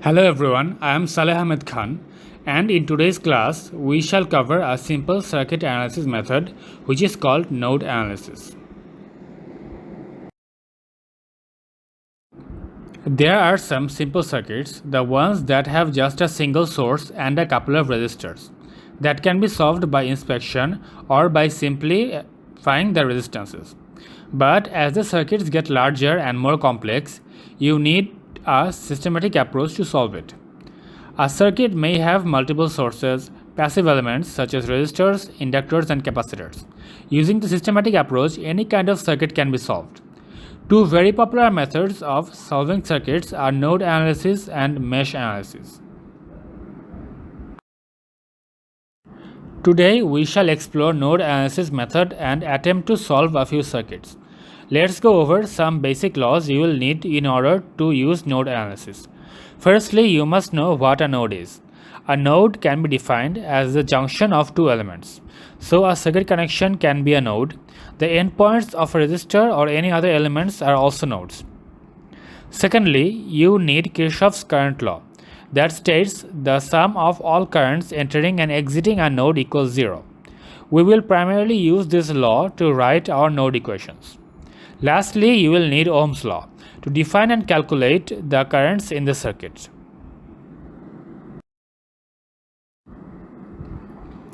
Hello everyone, I am Saleh Ahmed Khan, and in today's class we shall cover a simple circuit analysis method which is called node analysis. There are some simple circuits, the ones that have just a single source and a couple of resistors, that can be solved by inspection or by simplifying the resistances. But as the circuits get larger and more complex, you need a systematic approach to solve it. A circuit may have multiple sources, passive elements such as resistors, inductors, and capacitors. Using the systematic approach, any kind of circuit can be solved. Two very popular methods of solving circuits are node analysis and mesh analysis. Today, we shall explore node analysis method and attempt to solve a few circuits. Let's go over some basic laws you will need in order to use node analysis. Firstly, you must know what a node is. A node can be defined as the junction of two elements. So a circuit connection can be a node. The endpoints of a resistor or any other elements are also nodes. Secondly, you need Kirchhoff's current law that states the sum of all currents entering and exiting a node equals 0. We will primarily use this law to write our node equations. Lastly, you will need Ohm's law to define and calculate the currents in the circuit.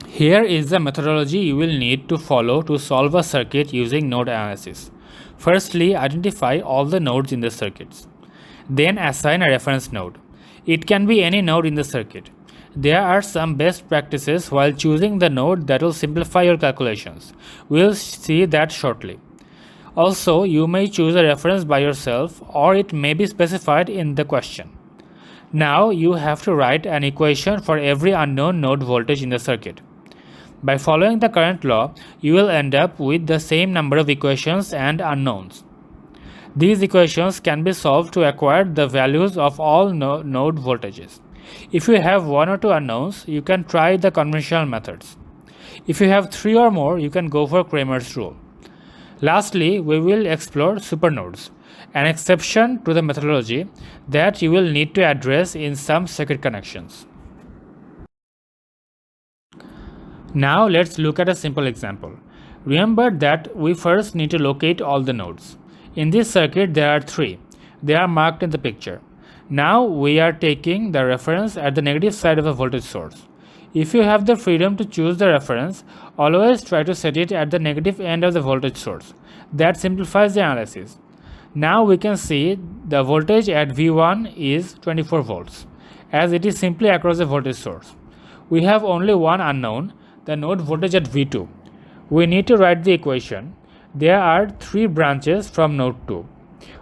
Here is the methodology you will need to follow to solve a circuit using node analysis. Firstly, identify all the nodes in the circuits. Then assign a reference node. It can be any node in the circuit. There are some best practices while choosing the node that will simplify your calculations. We'll see that shortly. Also, you may choose a reference by yourself or it may be specified in the question. Now you have to write an equation for every unknown node voltage in the circuit. By following the current law, you will end up with the same number of equations and unknowns. These equations can be solved to acquire the values of all node voltages. If you have one or two unknowns, you can try the conventional methods. If you have three or more, you can go for Cramer's rule. Lastly, we will explore supernodes, an exception to the methodology that you will need to address in some circuit connections. Now let's look at a simple example. Remember that we first need to locate all the nodes. In this circuit there are three. They are marked in the picture. Now we are taking the reference at the negative side of a voltage source. If you have the freedom to choose the reference, always try to set it at the negative end of the voltage source. That simplifies the analysis. Now we can see the voltage at V1 is 24 volts, as it is simply across the voltage source. We have only one unknown, the node voltage at V2. We need to write the equation. There are three branches from node 2.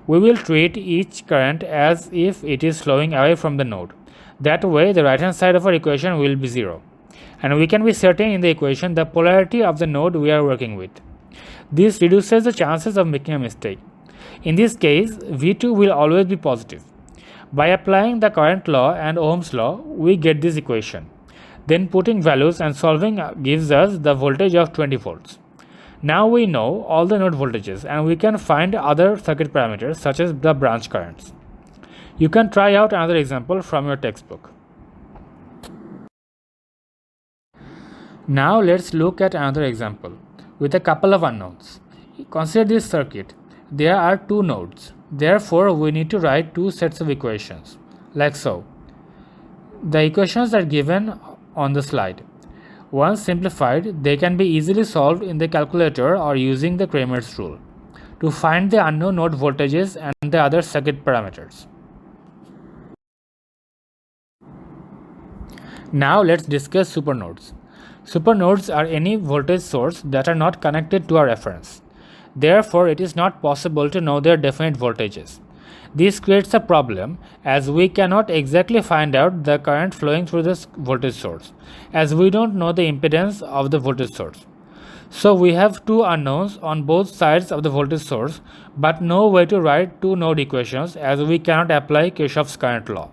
We will treat each current as if it is flowing away from the node. That way, the right hand side of our equation will be 0. And we can be certain in the equation the polarity of the node we are working with. This reduces the chances of making a mistake. In this case, V2 will always be positive. By applying the current law and Ohm's law, we get this equation. Then putting values and solving gives us the voltage of 20 volts. Now we know all the node voltages and we can find other circuit parameters such as the branch currents. You can try out another example from your textbook. Now let's look at another example with a couple of unknowns. Consider this circuit. There are two nodes. Therefore, we need to write two sets of equations, like so. The equations are given on the slide. Once simplified, they can be easily solved in the calculator or using the Cramer's rule to find the unknown node voltages and the other circuit parameters. Now let's discuss supernodes. Supernodes are any voltage source that are not connected to a reference. Therefore, it is not possible to know their definite voltages. This creates a problem as we cannot exactly find out the current flowing through this voltage source, as we don't know the impedance of the voltage source. So we have two unknowns on both sides of the voltage source, but no way to write two node equations as we cannot apply Kirchhoff's current law.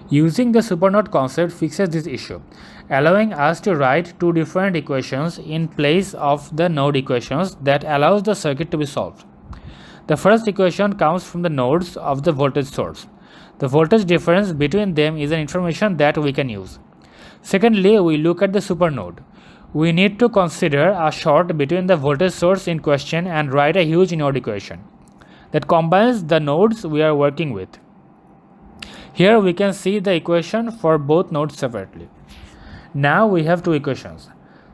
Using the supernode concept fixes this issue, allowing us to write two different equations in place of the node equations that allows the circuit to be solved. The first equation comes from the nodes of the voltage source. The voltage difference between them is an information that we can use. Secondly, we look at the supernode. We need to consider a short between the voltage source in question and write a huge node equation that combines the nodes we are working with. Here we can see the equation for both nodes separately. Now we have two equations.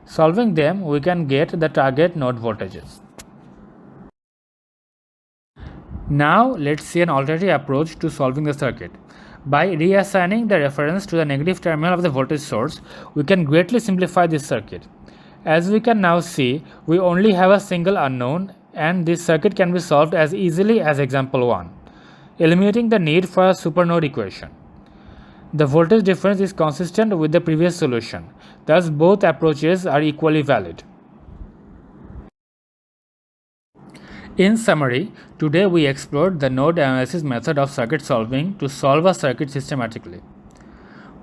Solving them, we can get the target node voltages. Now let's see an alternative approach to solving the circuit. By reassigning the reference to the negative terminal of the voltage source, we can greatly simplify this circuit. As we can now see, we only have a single unknown, and this circuit can be solved as easily as example 1, eliminating the need for a supernode equation. The voltage difference is consistent with the previous solution, thus both approaches are equally valid. In summary, today we explored the node analysis method of circuit solving to solve a circuit systematically.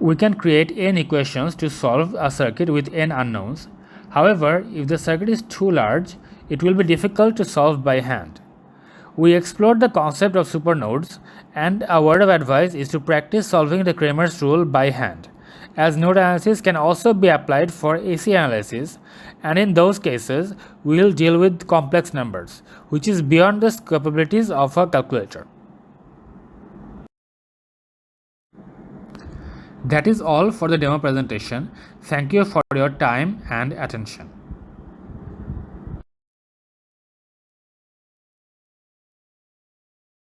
We can create n equations to solve a circuit with n unknowns. However, if the circuit is too large, it will be difficult to solve by hand. We explored the concept of supernodes, and a word of advice is to practice solving the Cramer's rule by hand, as node analysis can also be applied for AC analysis, and in those cases, we will deal with complex numbers, which is beyond the capabilities of a calculator. That is all for the demo presentation. Thank you for your time and attention.